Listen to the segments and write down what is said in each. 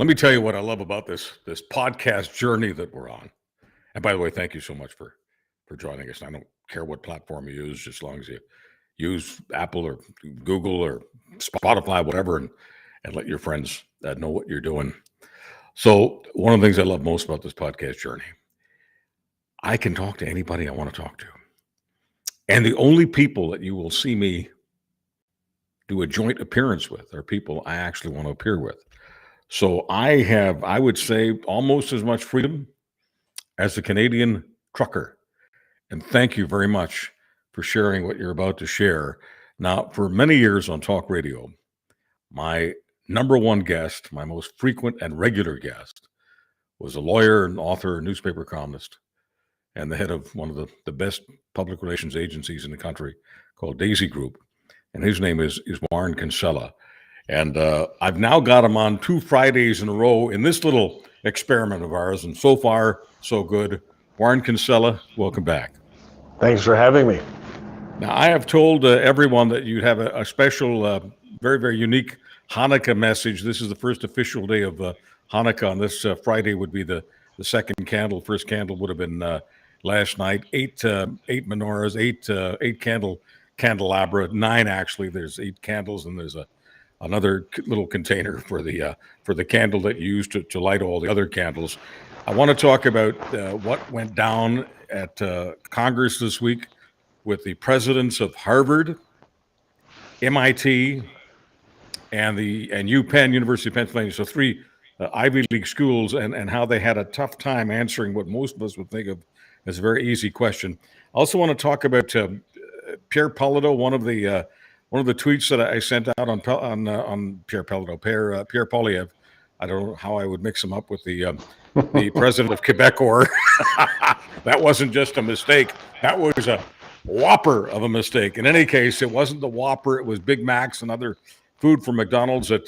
Let me tell you what I love about this podcast journey that we're on. And by the way, thank you so much for joining us. I don't care what platform you use, just as long as you use Apple or Google or Spotify, whatever, and let your friends know what you're doing. So one of the things I love most about this podcast journey, I can talk to anybody I want to talk to. And the only people that you will see me do a joint appearance with are people I actually want to appear with. So I have, I would say, almost as much freedom as the Canadian trucker. And thank you very much for sharing what you're about to share. Now, for many years on talk radio, my number one guest, my most frequent and regular guest, was a lawyer and author, newspaper columnist, and the head of one of the best public relations agencies in the country called Daisy Group. And his name is Warren Kinsella. And I've now got him on 2 Fridays in a row in this little experiment of ours. And so far, so good. Warren Kinsella, welcome back. Thanks for having me. Now, I have told everyone that you'd have a special, very, very unique Hanukkah message. This is the first official day of Hanukkah. On this Friday would be the second candle. First candle would have been last night. Eight menorahs, eight candelabra, 9 actually. There's 8 candles, and there's another little container for the candle that you use to light all the other candles. I want to talk about what went down at Congress this week with the presidents of Harvard, MIT, and UPenn, University of Pennsylvania. So 3 Ivy League schools, and how they had a tough time answering what most of us would think of as a very easy question. I also want to talk about Pierre Polito, one of the tweets that I sent out on Pierre Polito, Pierre Poilievre. I don't know how I would mix him up with the president of Quebec, or that wasn't just a mistake. That was a whopper of a mistake. In any case, it wasn't the Whopper. It was Big Macs and other food from McDonald's that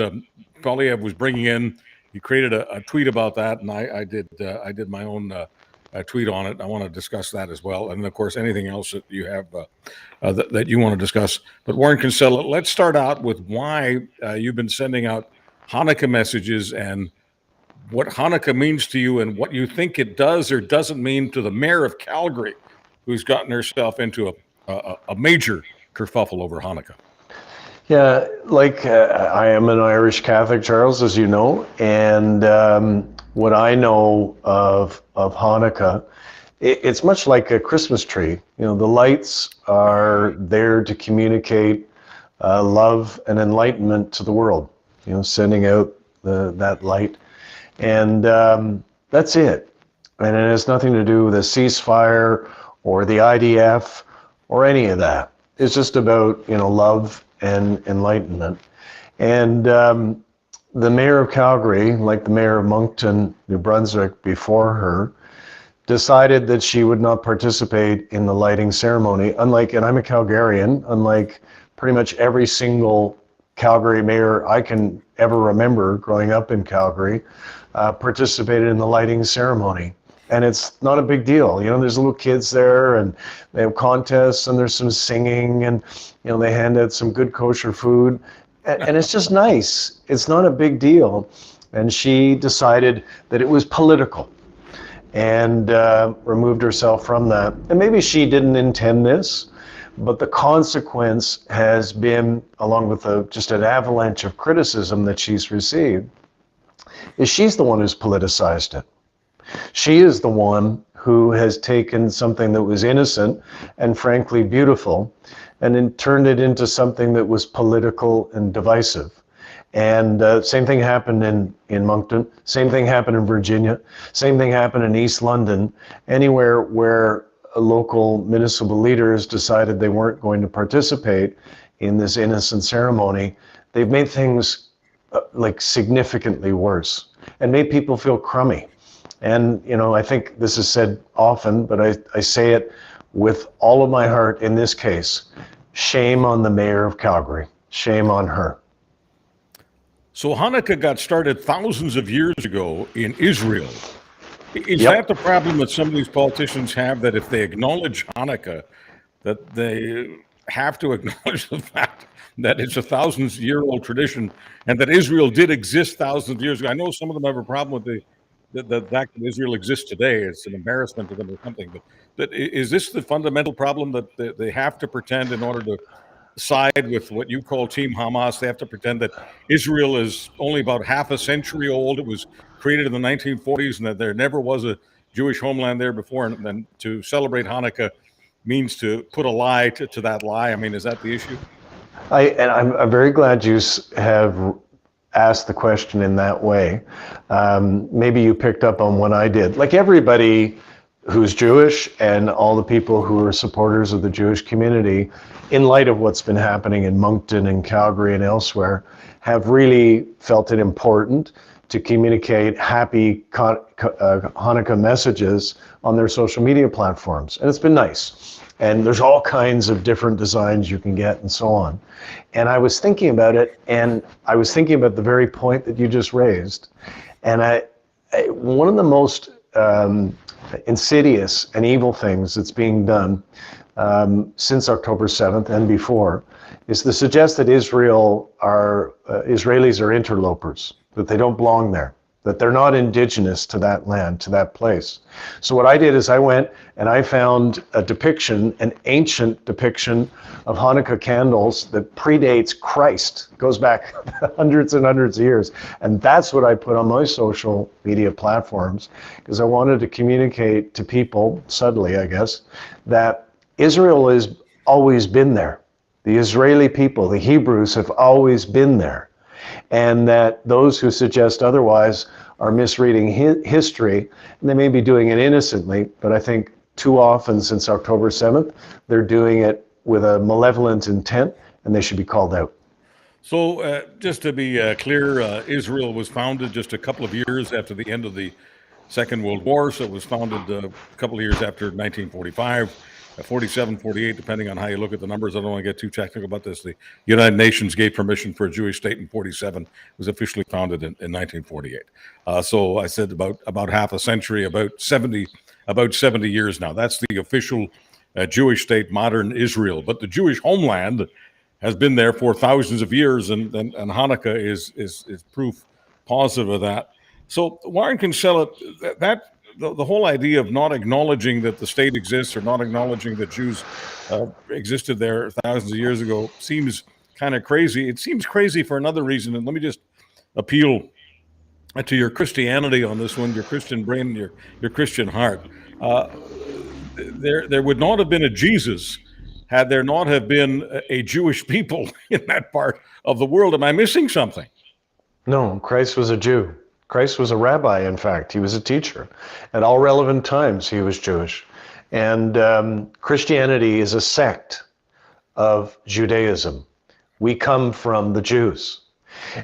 Poilievre was bringing in. He created a tweet about that, and I did my own tweet on it. I want to discuss that as well, and of course anything else that you have that you want to discuss. But Warren Kinsella, let's start out with why you've been sending out Hanukkah messages and what Hanukkah means to you, and what you think it does or doesn't mean to the Mayor of Calgary, who's gotten herself into a major kerfuffle over Hanukkah. Yeah, I am an Irish Catholic, Charles, as you know, and what I know of Hanukkah, it's much like a Christmas tree. You know, the lights are there to communicate love and enlightenment to the world. You know, sending out that light, and that's it. And it has nothing to do with a ceasefire or the IDF or any of that. It's just about, love and enlightenment. And the Mayor of Calgary, like the Mayor of Moncton, New Brunswick before her, decided that she would not participate in the lighting ceremony. And I'm a Calgarian, unlike pretty much every single Calgary mayor I can ever remember growing up in Calgary, participated in the lighting ceremony. And it's not a big deal. There's little kids there, and they have contests, and there's some singing, and they hand out some good kosher food, and it's just nice. It's not a big deal. And she decided that it was political, and removed herself from that. And maybe she didn't intend this, but the consequence has been, along with just an avalanche of criticism that she's received, is she's the one who's politicized it. She is the one who has taken something that was innocent and frankly beautiful, and then turned it into something that was political and divisive. And same thing happened in Moncton, same thing happened in Virginia, same thing happened in East London. Anywhere where local municipal leaders decided they weren't going to participate in this innocent ceremony, they've made things significantly worse and made people feel crummy. And, I think this is said often, but I say it with all of my heart in this case. Shame on the Mayor of Calgary. Shame on her. So Hanukkah got started thousands of years ago in Israel. Is Yep. that the problem that some of these politicians have, that if they acknowledge Hanukkah, that have to acknowledge the fact that it's a thousands-year-old tradition, and that Israel did exist thousands of years ago. I know some of them have a problem with the fact that Israel exists today. It's an embarrassment to them or something. But is this the fundamental problem, that they have to pretend in order to side with what you call Team Hamas? They have to pretend that Israel is only about half a century old. It was created in the 1940s, and that there never was a Jewish homeland there before. And then to celebrate Hanukkah means to put a lie to that lie. I mean, is that the issue? I'm very glad you have asked the question in that way. Maybe you picked up on what I did. Like everybody who's Jewish and all the people who are supporters of the Jewish community, in light of what's been happening in Moncton and Calgary and elsewhere, have really felt it important to communicate happy Hanukkah messages on their social media platforms. And it's been nice. And there's all kinds of different designs you can get and so on. And I was thinking about it, and I was thinking about the very point that you just raised. And one of the most insidious and evil things that's being done since October 7th and before is to suggest that Israelis are interlopers, that they don't belong there, that they're not indigenous to that land, to that place. So what I did is I went and I found a depiction, an ancient depiction of Hanukkah candles that predates Christ, goes back hundreds and hundreds of years. And that's what I put on my social media platforms, because I wanted to communicate to people, subtly I guess, that Israel has always been there. The Israeli people, the Hebrews, have always been there. And that those who suggest otherwise are misreading history, and they may be doing it innocently, but I think too often since October 7th, they're doing it with a malevolent intent, and they should be called out. So just to be clear, Israel was founded just a couple of years after the end of the Second World War, so it was founded a couple of years after 1945. 47, 48, depending on how you look at the numbers. I don't want to get too technical about this. The United Nations gave permission for a Jewish state in 47. It was officially founded in 1948. So I said about half a century, about 70 years now. That's the official Jewish state, modern Israel. But the Jewish homeland has been there for thousands of years, and Hanukkah is proof positive of that. So Warren Kinsella, the whole idea of not acknowledging that the state exists, or not acknowledging that Jews existed there thousands of years ago, seems kind of crazy. It seems crazy for another reason, and let me just appeal to your Christianity on this one, your Christian brain, your Christian heart. There would not have been a Jesus had there not have been a Jewish people in that part of the world. Am I missing something? No, Christ was a Jew. Christ was a rabbi, in fact. He was a teacher. At all relevant times, he was Jewish. And Christianity is a sect of Judaism. We come from the Jews.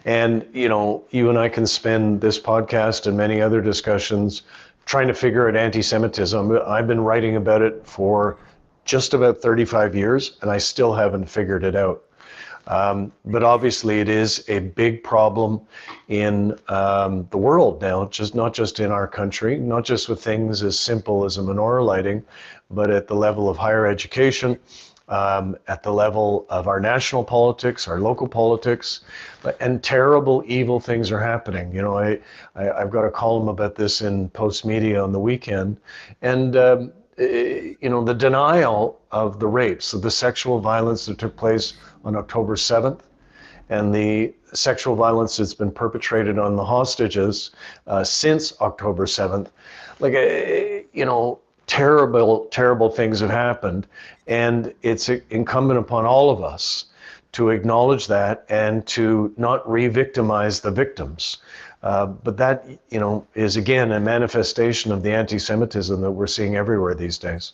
And, you and I can spend this podcast and many other discussions trying to figure out anti-Semitism. I've been writing about it for just about 35 years, and I still haven't figured it out. But obviously it is a big problem in the world now, not just in our country, not just with things as simple as a menorah lighting, but at the level of higher education, at the level of our national politics, our local politics, and terrible, evil things are happening. I've got a column about this in Post Media on the weekend, and the denial of the rapes, of the sexual violence that took place on October 7th, and the sexual violence that's been perpetrated on the hostages since October 7th. Terrible, terrible things have happened. And it's incumbent upon all of us to acknowledge that and to not re-victimize the victims. But that, is again a manifestation of the anti-Semitism that we're seeing everywhere these days.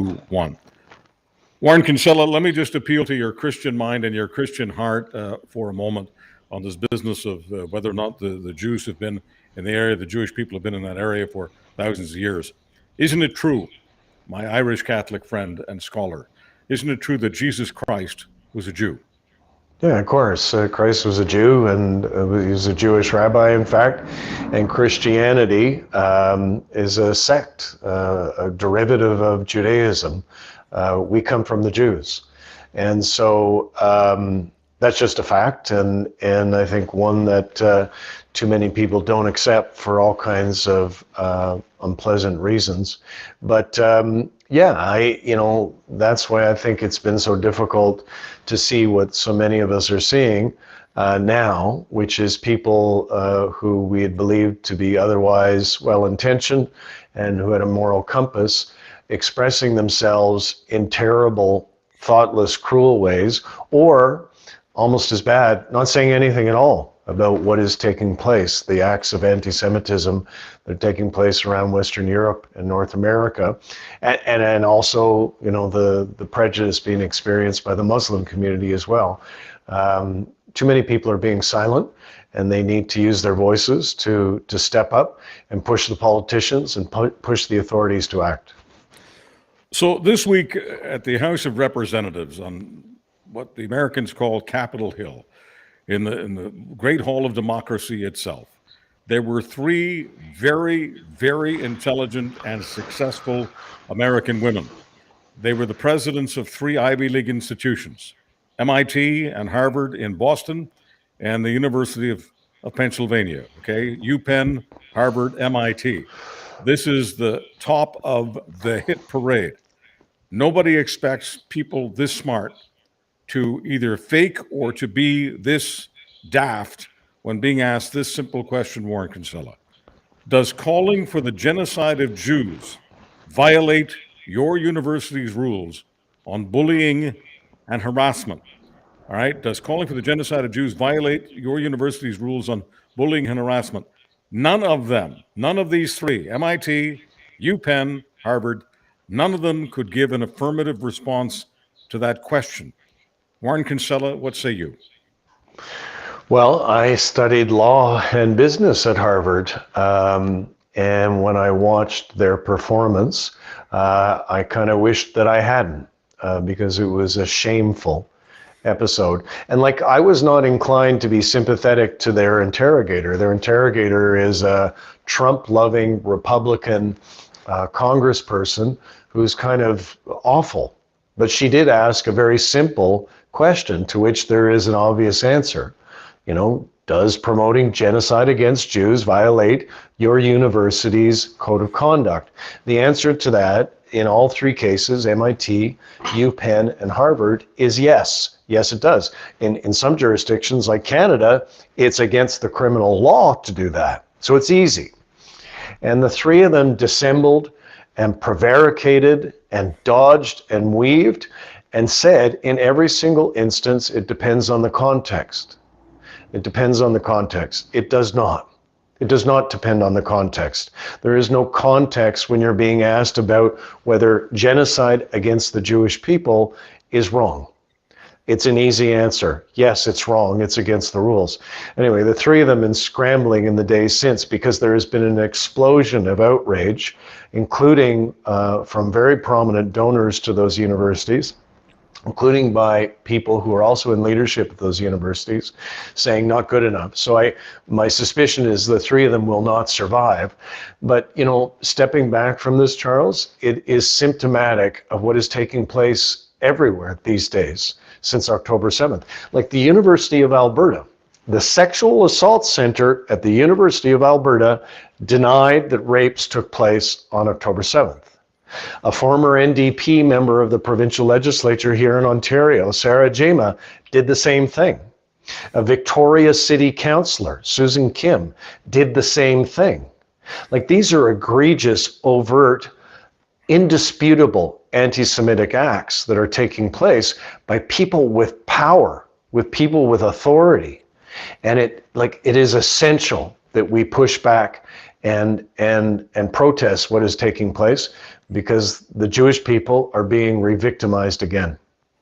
Warren Kinsella, let me just appeal to your Christian mind and your Christian heart for a moment on this business of whether or not the Jews have been in the area, the Jewish people have been in that area for thousands of years. Isn't it true, my Irish Catholic friend and scholar, isn't it true that Jesus Christ was a Jew? Yeah, of course. Christ was a Jew, and he was a Jewish rabbi, in fact. And Christianity is a sect, a derivative of Judaism. We come from the Jews. And so that's just a fact, and I think one that too many people don't accept for all kinds of unpleasant reasons. But that's why I think it's been so difficult to see what so many of us are seeing now, which is people who we had believed to be otherwise well-intentioned and who had a moral compass, expressing themselves in terrible, thoughtless, cruel ways, or almost as bad, not saying anything at all about what is taking place, the acts of anti-Semitism that are taking place around Western Europe and North America, and also, the prejudice being experienced by the Muslim community as well. Too many people are being silent, and they need to use their voices to step up and push the politicians and push the authorities to act. So this week at the House of Representatives, on what the Americans call Capitol Hill, in the Great Hall of Democracy itself, there were three very, very intelligent and successful American women. They were the presidents of three Ivy League institutions, MIT and Harvard in Boston, and the University of Pennsylvania, okay? UPenn, Harvard, MIT. This is the top of the hit parade. Nobody expects people this smart to either fake or to be this daft when being asked this simple question, Warren Kinsella. Does calling for the genocide of Jews violate your university's rules on bullying and harassment? All right. Does calling for the genocide of Jews violate your university's rules on bullying and harassment? None of them, none of these three, MIT, UPenn, Harvard, none of them could give an affirmative response to that question. Warren Kinsella, what say you? Well, I studied law and business at Harvard. And when I watched their performance, I kind of wished that I hadn't, because it was a shameful episode. And I was not inclined to be sympathetic to their interrogator. Their interrogator is a Trump-loving Republican congressperson who's kind of awful. But she did ask a very simple question to which there is an obvious answer. Does promoting genocide against Jews violate your university's code of conduct? The answer to that in all three cases, MIT, UPenn, and Harvard, is yes. Yes, it does. In some jurisdictions like Canada, it's against the criminal law to do that. So it's easy. And the three of them dissembled and prevaricated and dodged and weaved and said in every single instance, it depends on the context. It depends on the context. It does not. It does not depend on the context. There is no context when you're being asked about whether genocide against the Jewish people is wrong. It's an easy answer. Yes, it's wrong. It's against the rules. Anyway, the three of them have been scrambling in the days since because there has been an explosion of outrage, including from very prominent donors to those universities, including by people who are also in leadership at those universities, saying not good enough. So my suspicion is the three of them will not survive. But, stepping back from this, Charles, it is symptomatic of what is taking place everywhere these days since October 7th. Like the University of Alberta, the Sexual Assault Center at the University of Alberta denied that rapes took place on October 7th. A former NDP member of the provincial legislature here in Ontario, Sarah Jama, did the same thing. A Victoria City councillor, Susan Kim, did the same thing. These are egregious, overt, indisputable anti-Semitic acts that are taking place by people with power, with people with authority. And it is essential that we push back and protest what is taking place, because the Jewish people are being re-victimized again.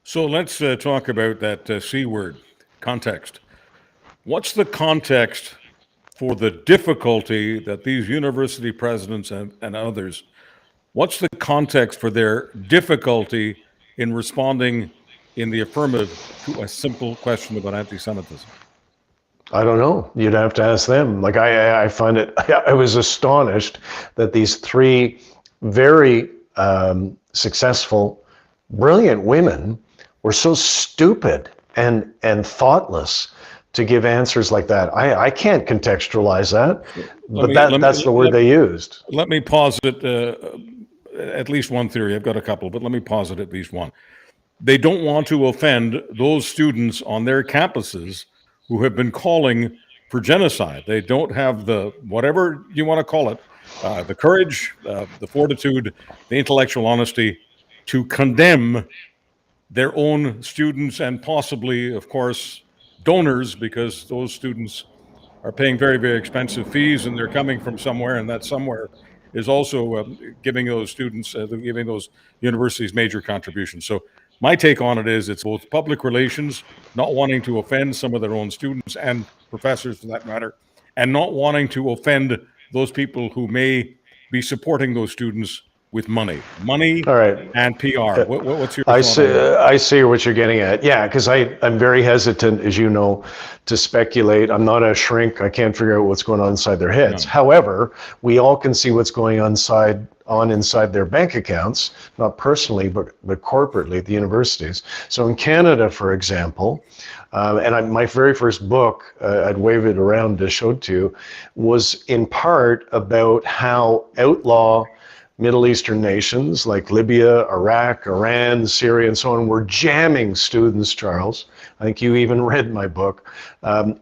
So let's talk about that C word, context. What's the context for the difficulty that these university presidents and others, what's the context for their difficulty in responding in the affirmative to a simple question about anti-Semitism? I don't know. You'd have to ask them. I find it, I was astonished that these three very successful, brilliant women were so stupid and thoughtless to give answers like that. I can't contextualize that, but that's the word they used. Let me posit at least one theory. I've got a couple, but let me posit at least one. They don't want to offend those students on their campuses who have been calling for genocide. They don't have the, whatever you want to call it, the courage, the fortitude, the intellectual honesty to condemn their own students and possibly, of course, donors, because those students are paying very, very expensive fees and they're coming from somewhere, and that somewhere is also giving those students, giving those universities major contributions. So my take on it is it's both public relations, not wanting to offend some of their own students and professors for that matter, and not wanting to offend those people who may be supporting those students with money. All right. And PR. What's your I thought on that? I see what you're getting at. Yeah, because I'm very hesitant, as you know, to speculate. I'm not a shrink. I can't figure out what's going on inside their heads. No. However, we all can see what's going on inside their bank accounts, not personally, but corporately at the universities. So in Canada, for example, my very first book, I'd wave it around to show it to you, was in part about how outlaw Middle Eastern nations like Libya, Iraq, Iran, Syria, and so on were jamming students, Charles, I think you even read my book,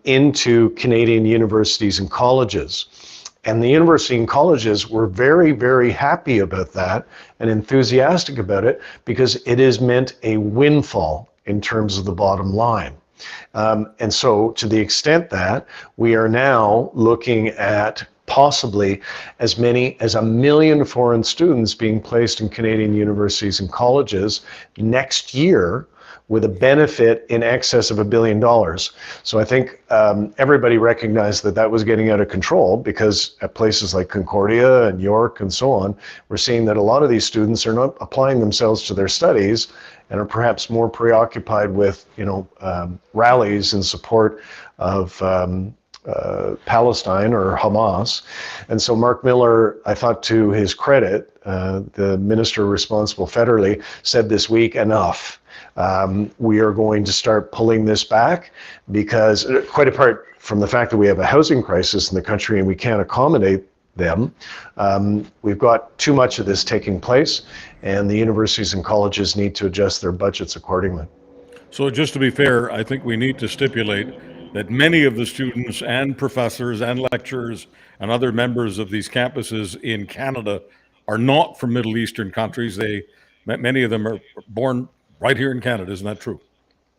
into Canadian universities and colleges. And the university and colleges were very, very happy about that and enthusiastic about it because it has meant a windfall in terms of the bottom line. And so to the extent that we are now looking at possibly as many as 1 million foreign students being placed in Canadian universities and colleges next year with a benefit in excess of $1 billion. So I think everybody recognized that was getting out of control because at places like Concordia and York and so on, we're seeing that a lot of these students are not applying themselves to their studies and are perhaps more preoccupied with, rallies in support of Palestine or Hamas. And so Mark Miller, I thought to his credit, the minister responsible federally, said this week, enough. We are going to start pulling this back because, quite apart from the fact that we have a housing crisis in the country and we can't accommodate them, we've got too much of this taking place, and the universities and colleges need to adjust their budgets accordingly. So just to be fair, I think we need to stipulate that many of the students and professors and lecturers and other members of these campuses in Canada are not from Middle Eastern countries. Many of them are born right here in Canada. Isn't that true?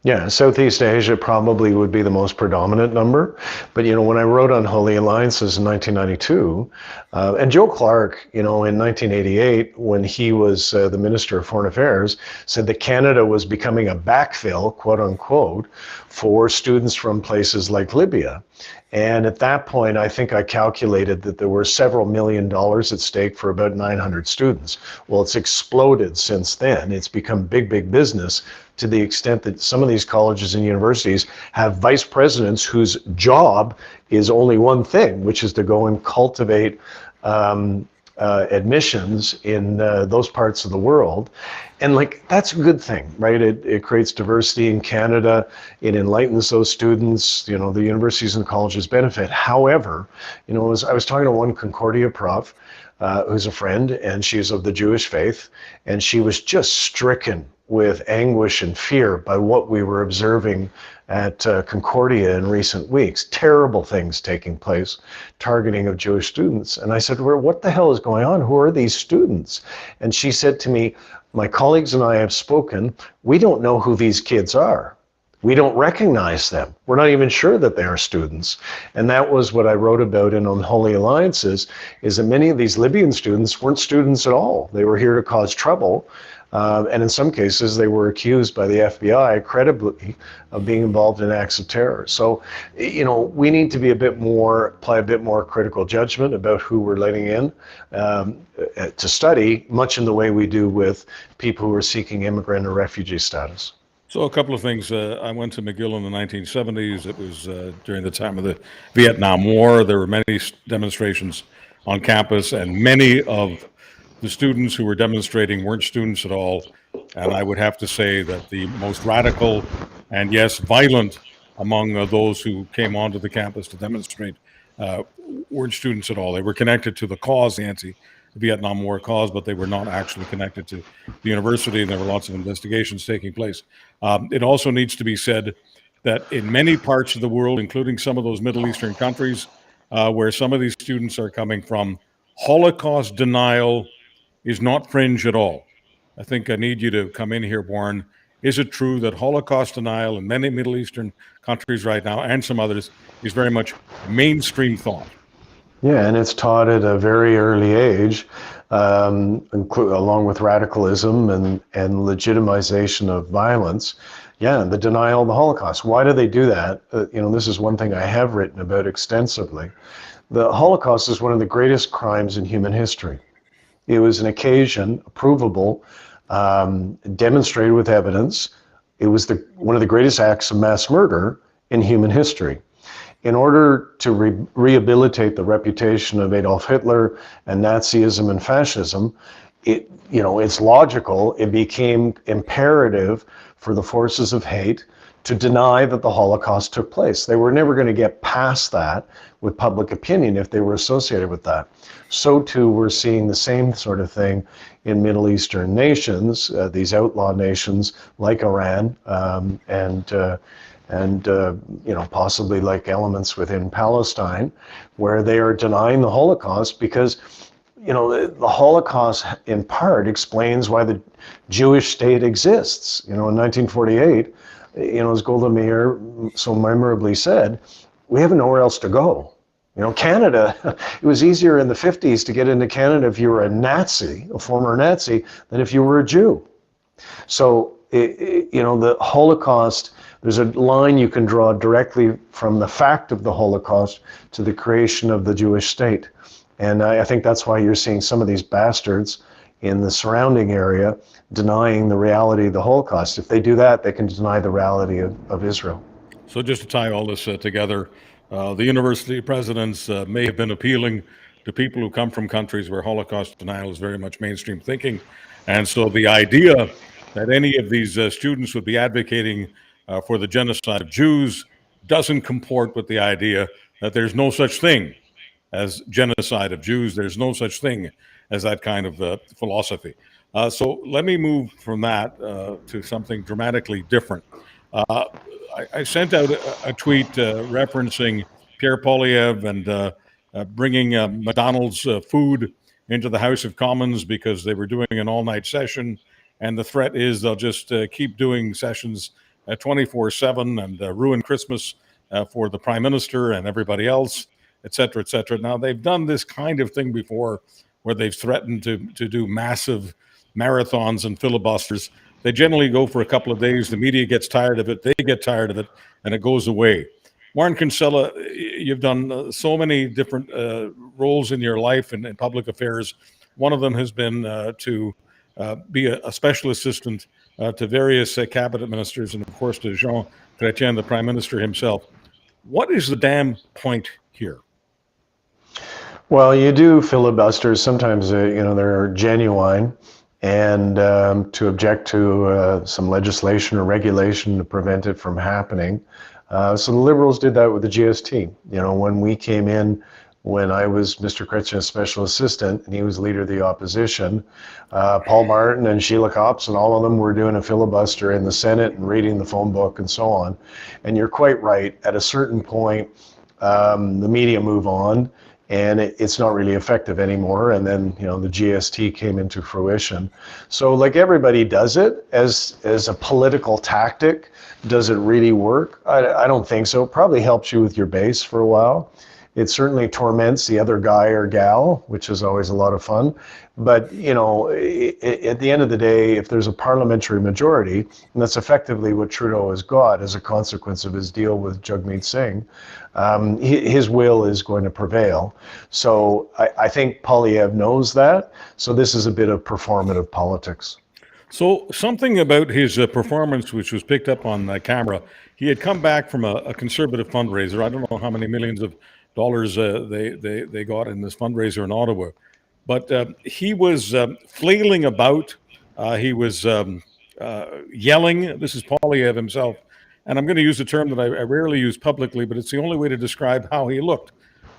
Yeah, Southeast Asia probably would be the most predominant number. But, when I wrote on Holy Alliances in 1992, and Joe Clark, in 1988, when he was the Minister of Foreign Affairs, said that Canada was becoming a backfill, quote unquote, for students from places like Libya. And at that point, I think I calculated that there were several $1 million at stake for about 900 students. Well, it's exploded since then. It's become big, big business to the extent that some of these colleges and universities have vice presidents whose job is only one thing, which is to go and cultivate admissions in those parts of the world. And that's a good thing, right? It creates diversity in Canada. It enlightens those students. The universities and colleges benefit. However, I was talking to one Concordia prof who's a friend, and she's of the Jewish faith, and she was just stricken with anguish and fear by what we were observing at Concordia in recent weeks. Terrible things taking place, targeting of Jewish students. And I said, well, what the hell is going on? Who are these students? And she said to me, my colleagues and I have spoken. We don't know who these kids are. We don't recognize them. We're not even sure that they are students. And that was what I wrote about in Unholy Alliances, is that many of these Libyan students weren't students at all. They were here to cause trouble. And in some cases, they were accused by the FBI, credibly, of being involved in acts of terror. So, we need to be apply a bit more critical judgment about who we're letting in to study, much in the way we do with people who are seeking immigrant or refugee status. So a couple of things. I went to McGill in the 1970s. It was during the time of the Vietnam War. There were many demonstrations on campus, and many of the students who were demonstrating weren't students at all. And I would have to say that the most radical and, yes, violent among those who came onto the campus to demonstrate weren't students at all. They were connected to the cause, the anti-Vietnam War cause, but they were not actually connected to the university, and there were lots of investigations taking place. It also needs to be said that in many parts of the world, including some of those Middle Eastern countries, where some of these students are coming from, Holocaust denial is not fringe at all. I think I need you to come in here, Warren. Is it true that Holocaust denial in many Middle Eastern countries right now, and some others, is very much mainstream thought? Yeah, and it's taught at a very early age, along with radicalism and legitimization of violence. Yeah, the denial of the Holocaust. Why do they do that? This is one thing I have written about extensively. The Holocaust is one of the greatest crimes in human history. It was an occasion, provable, demonstrated with evidence. It was one of the greatest acts of mass murder in human history. In order to rehabilitate the reputation of Adolf Hitler and Nazism and fascism, it's logical. It became imperative for the forces of hate to deny that the Holocaust took place. They were never going to get past that with public opinion if they were associated with that. So too, we're seeing the same sort of thing in Middle Eastern nations, these outlaw nations like Iran, and possibly like elements within Palestine, where they are denying the Holocaust because, the Holocaust in part explains why the Jewish state exists. In 1948, as Golda Meir so memorably said, we have nowhere else to go. Canada, it was easier in the 50s to get into Canada if you were a Nazi, a former Nazi, than if you were a Jew. So, the Holocaust, there's a line you can draw directly from the fact of the Holocaust to the creation of the Jewish state. And I think that's why you're seeing some of these bastards in the surrounding area denying the reality of the Holocaust. If they do that, they can deny the reality of Israel. So just to tie all this together, the university presidents may have been appealing to people who come from countries where Holocaust denial is very much mainstream thinking. And so the idea that any of these students would be advocating for the genocide of Jews doesn't comport with the idea that there's no such thing as genocide of Jews. There's no such thing as that kind of philosophy. So let me move from that to something dramatically different. I sent out a tweet referencing Pierre Poilievre and bringing McDonald's food into the House of Commons because they were doing an all-night session, and the threat is they'll just keep doing sessions 24/7 and ruin Christmas for the Prime Minister and everybody else, et cetera, et cetera. Now, they've done this kind of thing before where they've threatened to do massive marathons and filibusters. They generally go for a couple of days. The media gets tired of it. They get tired of it, and it goes away. Warren Kinsella, you've done so many different roles in your life and in public affairs. One of them has been to be a special assistant to various cabinet ministers, and of course to Jean Chrétien, the Prime Minister himself. What is the damn point here? Well, you do filibusters. Sometimes, they're genuine, and to object to some legislation or regulation to prevent it from happening. So the Liberals did that with the GST. When we came in, when I was Mr. Chrétien's special assistant and he was leader of the opposition, Paul Martin and Sheila Copps and all of them were doing a filibuster in the Senate and reading the phone book and so on. And you're quite right. At a certain point, the media move on, and it's not really effective anymore. And then, the GST came into fruition. So like everybody does it as a political tactic. Does it really work? I don't think so. It probably helps you with your base for a while. It certainly torments the other guy or gal, which is always a lot of fun. But, at the end of the day, if there's a parliamentary majority, and that's effectively what Trudeau has got as a consequence of his deal with Jagmeet Singh, his will is going to prevail. So I think Poilievre knows that. So this is a bit of performative politics. So something about his performance, which was picked up on camera, he had come back from a conservative fundraiser. I don't know how many millions of dollars they got in this fundraiser in Ottawa. but he was flailing about. He was yelling. This is Poilievre himself. And I'm going to use a term that I rarely use publicly, but it's the only way to describe how he looked.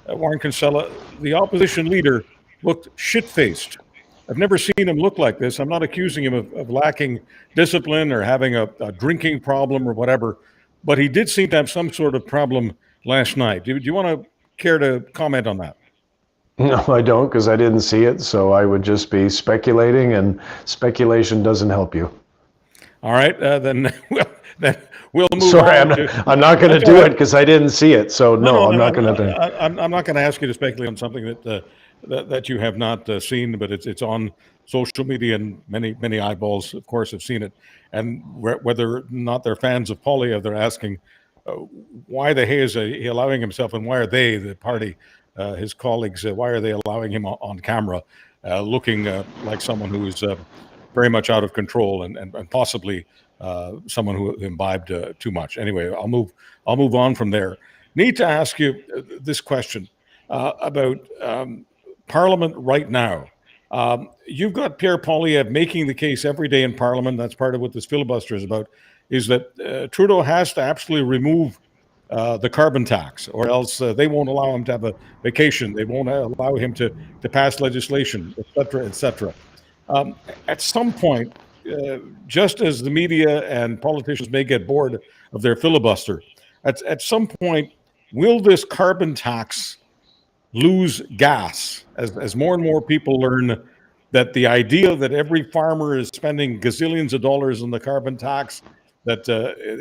Warren Kinsella, the opposition leader, looked shit-faced. I've never seen him look like this. I'm not accusing him of lacking discipline or having a drinking problem or whatever, but he did seem to have some sort of problem last night. Do you want to care to comment on that? No, I don't, because I didn't see it, so I would just be speculating, and speculation doesn't help you. All right, then we'll move Sorry, on. I'm not going to do it because I didn't see it. So no, I'm not going to. I'm not going to ask you to speculate on something that you have not seen, but it's on social media, and many eyeballs, of course, have seen it. And whether or not they're fans of Poilievre, they're asking why the hey is he allowing himself, and why are they, the party, his colleagues, why are they allowing him on camera, looking like someone who is very much out of control and possibly someone who imbibed too much. Anyway, I'll move on from there. Need to ask you this question about Parliament right now. You've got Pierre Poilievre making the case every day in Parliament. That's part of what this filibuster is about, is that Trudeau has to absolutely remove the carbon tax, or else they won't allow him to have a vacation. They won't allow him to pass legislation, et cetera, et cetera. At some point, just as the media and politicians may get bored of their filibuster, at some point, will this carbon tax lose gas as more and more people learn that the idea that every farmer is spending gazillions of dollars on the carbon tax, that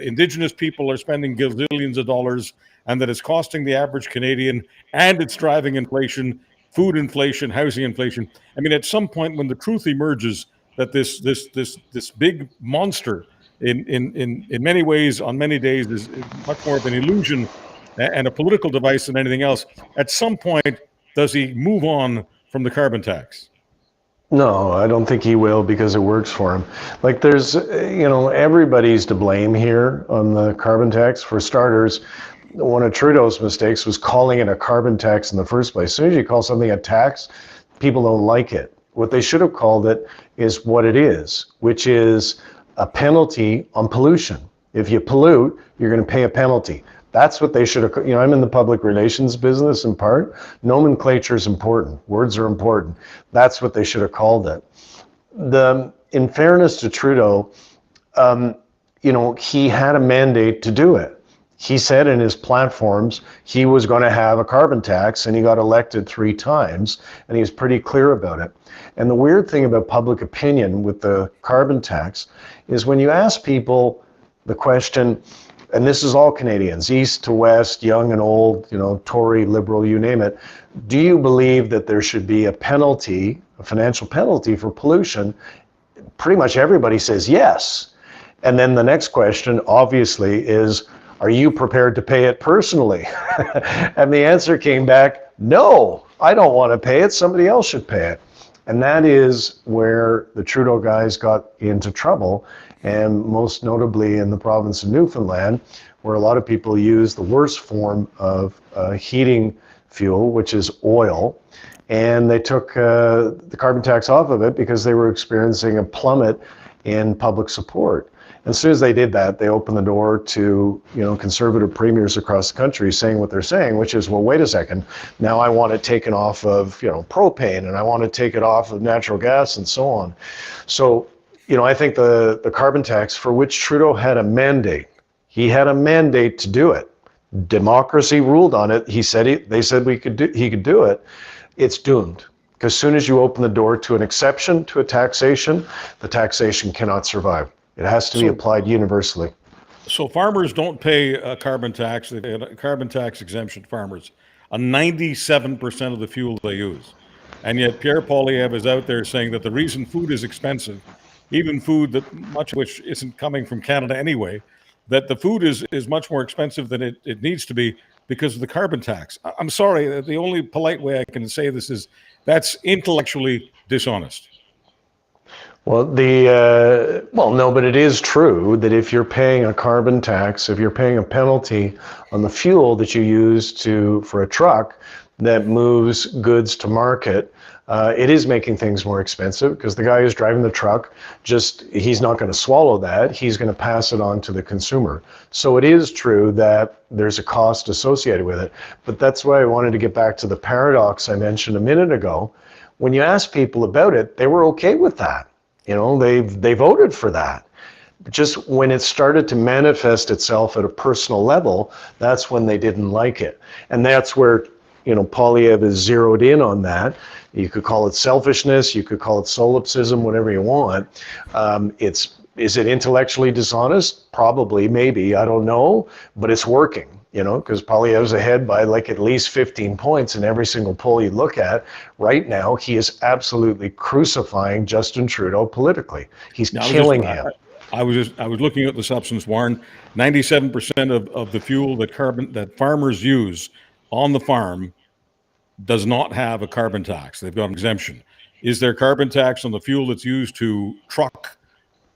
Indigenous people are spending gazillions of dollars, and that it's costing the average Canadian, and it's driving inflation, food inflation, housing inflation. I mean, at some point when the truth emerges that this big monster in many ways, on many days, is much more of an illusion and a political device than anything else, at some point, does he move on from the carbon tax? No, I don't think he will, because it works for him. Like, there's, everybody's to blame here on the carbon tax. For starters, one of Trudeau's mistakes was calling it a carbon tax in the first place. As soon as you call something a tax, people don't like it. What they should have called it is what it is, which is a penalty on pollution. If you pollute, you're going to pay a penalty. That's what they should have, I'm in the public relations business in part. Nomenclature is important. Words are important. That's what they should have called it. In fairness to Trudeau, he had a mandate to do it. He said in his platforms he was going to have a carbon tax, and he got elected 3 times, and he was pretty clear about it. And the weird thing about public opinion with the carbon tax is when you ask people the question, and this is all Canadians, east to west, young and old, Tory, Liberal, you name it, do you believe that there should be a penalty, a financial penalty for pollution? Pretty much everybody says yes. And then the next question, obviously, is, are you prepared to pay it personally? And the answer came back, no, I don't want to pay it. Somebody else should pay it. And that is where the Trudeau guys got into trouble, and most notably in the province of Newfoundland, where a lot of people use the worst form of heating fuel, which is oil, and they took the carbon tax off of it because they were experiencing a plummet in public support. And as soon as they did that, they opened the door to conservative premiers across the country saying what they're saying, which is, well, wait a second, now I want it taken off of propane, and I want to take it off of natural gas, and so on. So I think the carbon tax, for which Trudeau had a mandate, he had a mandate to do it. Democracy ruled on it. They said he could do it. It's doomed. Because as soon as you open the door to an exception to a taxation, the taxation cannot survive. It has to be applied universally. So farmers don't pay a carbon tax. They pay a carbon tax exemption, farmers, on 97% of the fuel they use. And yet Pierre Poilievre is out there saying that the reason food is expensive, even food that much of which isn't coming from Canada anyway, that the food is much more expensive than it needs to be because of the carbon tax. I'm sorry, the only polite way I can say this is that's intellectually dishonest. Well, no, but it is true that if you're paying a carbon tax, if you're paying a penalty on the fuel that you use for a truck that moves goods to market, It is making things more expensive because the guy who's driving the truck, he's not going to swallow that. He's going to pass it on to the consumer. So it is true that there's a cost associated with it. But that's why I wanted to get back to the paradox I mentioned a minute ago. When you ask people about it, they were okay with that. They voted for that. Just when it started to manifest itself at a personal level, that's when they didn't like it. And that's where, Poilievre is zeroed in on that. You could call it selfishness, you could call it solipsism, whatever you want. Is it intellectually dishonest? Probably, maybe, I don't know, but it's working, because Poilievre's ahead by like at least 15 points in every single poll you look at. Right now, he is absolutely crucifying Justin Trudeau politically. He's killing him. I was looking at the substance, Warren. 97% of the fuel that farmers use on the farm does not have a carbon tax. They've got an exemption. Is there carbon tax on the fuel that's used to truck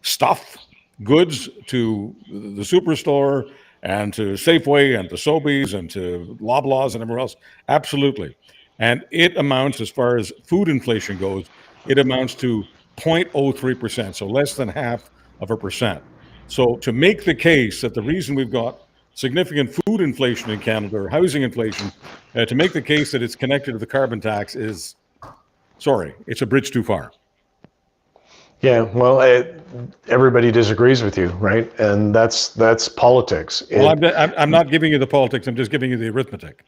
stuff, goods to the superstore and to Safeway and to Sobeys and to Loblaws and everywhere else? Absolutely. And it amounts, as far as food inflation goes, it amounts to 0.03%, so less than half of a percent. So to make the case that the reason we've got significant food inflation in Canada, or housing inflation, to make the case that it's connected to the carbon tax it's a bridge too far. Yeah, well, everybody disagrees with you, right? And that's politics. Well, I'm not giving you the politics. I'm just giving you the arithmetic.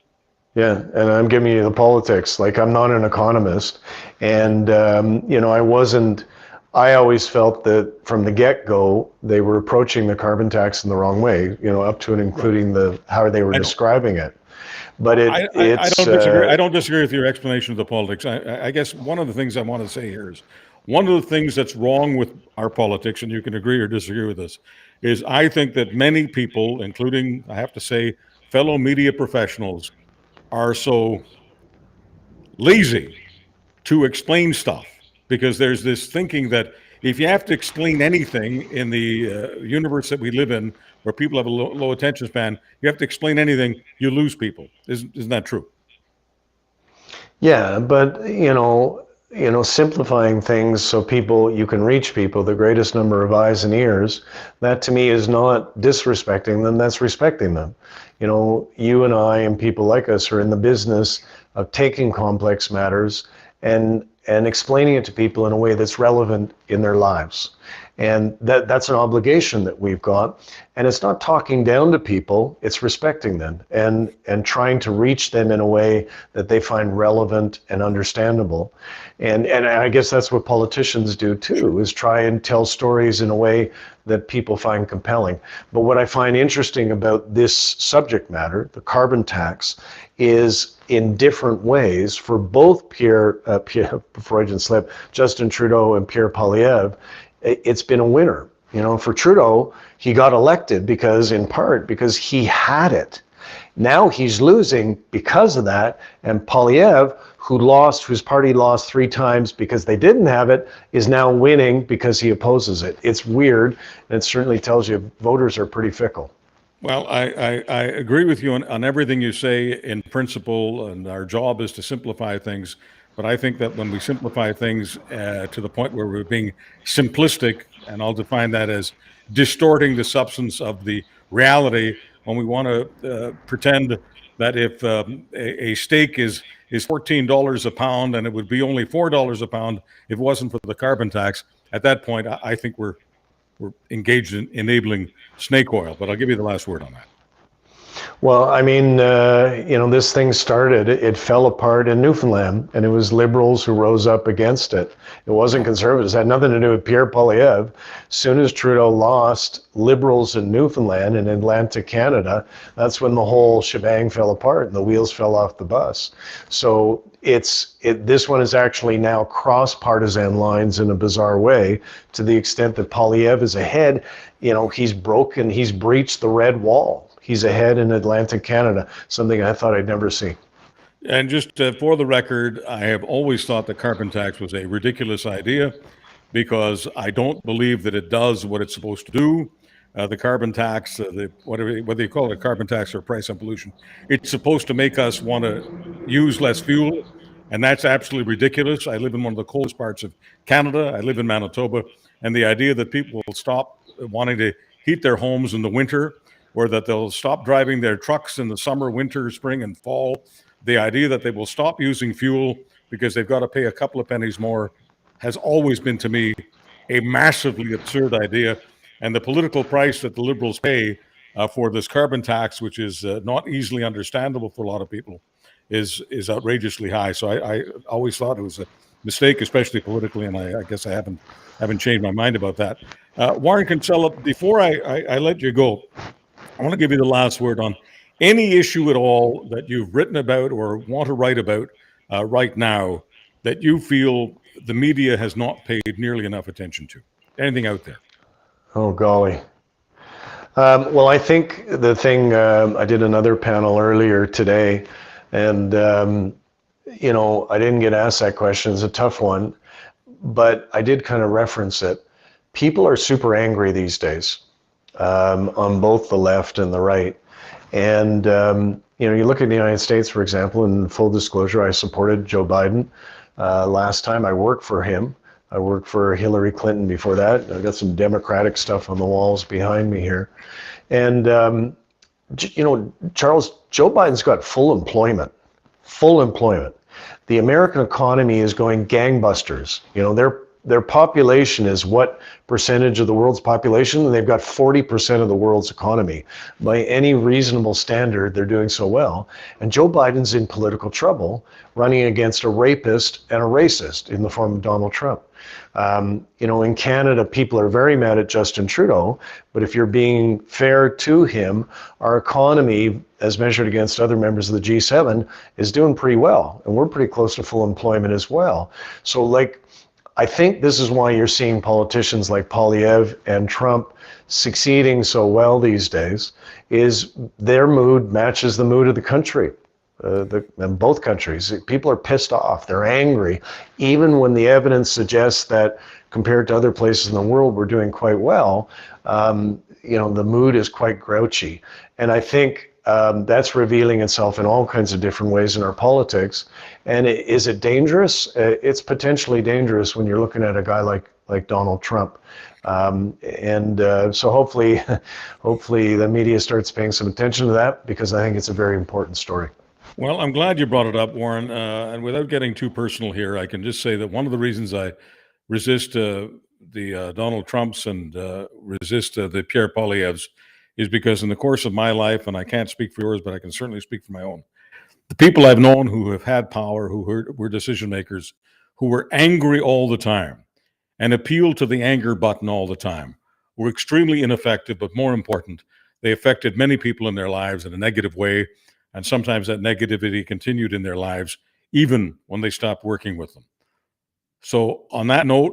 Yeah, and I'm giving you the politics. Like, I'm not an economist, and I always felt that from the get-go they were approaching the carbon tax in the wrong way. Up to and including how they were describing it. But I don't disagree. I don't disagree with your explanation of the politics. I guess one of the things I want to say here is, one of the things that's wrong with our politics, and you can agree or disagree with this, is I think that many people, including, I have to say, fellow media professionals, are so lazy to explain stuff, because there's this thinking that if you have to explain anything in the universe that we live in, where people have a low attention span, you have to explain anything, you lose people. Isn't that true? Yeah, but simplifying things so you can reach people, the greatest number of eyes and ears, that to me is not disrespecting them, that's respecting them. You and I and people like us are in the business of taking complex matters and explaining it to people in a way that's relevant in their lives. And that's an obligation that we've got. And it's not talking down to people, it's respecting them and trying to reach them in a way that they find relevant and understandable. And I guess that's what politicians do too, is try and tell stories in a way that people find compelling. But what I find interesting about this subject matter, the carbon tax, is in different ways for both Pierre Freudian slip, Justin Trudeau and Pierre Poilievre, it's been a winner. For Trudeau, he got elected in part because he had it. Now he's losing because of that, and Poilievre, whose party lost 3 times because they didn't have it, is now winning because he opposes it. It's weird, and it certainly tells you voters are pretty fickle. Well, I agree with you on everything you say in principle, and our job is to simplify things. But I think that when we simplify things to the point where we're being simplistic, and I'll define that as distorting the substance of the reality, when we want to pretend that if a steak is $14 a pound and it would be only $4 a pound if it wasn't for the carbon tax, at that point, I think we're engaged in enabling snake oil. But I'll give you the last word on that. Well, I mean, this thing started, it fell apart in Newfoundland, and it was Liberals who rose up against it. It wasn't Conservatives. It had nothing to do with Pierre Poilievre. As soon as Trudeau lost Liberals in Newfoundland and Atlantic Canada, that's when the whole shebang fell apart and the wheels fell off the bus. So this one is actually now cross-partisan lines in a bizarre way, to the extent that Poilievre is ahead. He's breached the red wall. He's ahead in Atlantic Canada, something I thought I'd never see. And just for the record, I have always thought the carbon tax was a ridiculous idea, because I don't believe that it does what it's supposed to do. The carbon tax, whether you call it a carbon tax or price on pollution, it's supposed to make us want to use less fuel. And that's absolutely ridiculous. I live in one of the coldest parts of Canada. I live in Manitoba. And the idea that people will stop wanting to heat their homes in the winter, or that they'll stop driving their trucks in the summer, winter, spring, and fall, the idea that they will stop using fuel because they've got to pay a couple of pennies more, has always been to me a massively absurd idea. And the political price that the Liberals pay for this carbon tax, which is not easily understandable for a lot of people, is outrageously high. So I always thought it was a mistake, especially politically, and I guess I haven't changed my mind about that. Warren Kinsella, before I let you go, I want to give you the last word on any issue at all that you've written about or want to write about right now that you feel the media has not paid nearly enough attention to. Anything out there? Oh, golly. Well, I think the thing, I did another panel earlier today, and, you know, I didn't get asked that question. It's a tough one, but I did kind of reference it. People are super angry these days, on both the left and the right. And, you know, you look at the United States, for example, in full disclosure, I supported Joe Biden last time. I worked for him. I worked for Hillary Clinton before that. I've got some Democratic stuff on the walls behind me here. And, you know, Charles, Joe Biden's got full employment. Full employment. The American economy is going gangbusters. You know, their population is what percentage of the world's population? And they've got 40% of the world's economy. By any reasonable standard, they're doing so well. And Joe Biden's in political trouble, running against a rapist and a racist in the form of Donald Trump. You know, in Canada, people are very mad at Justin Trudeau, but if you're being fair to him, our economy, as measured against other members of the G7, is doing pretty well. And we're pretty close to full employment as well. So, like, I think this is why you're seeing politicians like Poilievre and Trump succeeding so well these days, is their mood matches the mood of the country. In both countries, people are pissed off, they're angry, even when the evidence suggests that compared to other places in the world, we're doing quite well. You know, the mood is quite grouchy. And I think that's revealing itself in all kinds of different ways in our politics. And is it dangerous? It's potentially dangerous when you're looking at a guy like Donald Trump. So hopefully the media starts paying some attention to that, because I think it's a very important story. Well, I'm glad you brought it up, Warren. And without getting too personal here, I can just say that one of the reasons I resist the Donald Trumps and resist the Pierre Poilievres is because in the course of my life, and I can't speak for yours, but I can certainly speak for my own, the people I've known who have had power, who were decision makers, who were angry all the time and appealed to the anger button all the time, were extremely ineffective, but more important, they affected many people in their lives in a negative way. And sometimes that negativity continued in their lives, even when they stopped working with them. So on that note,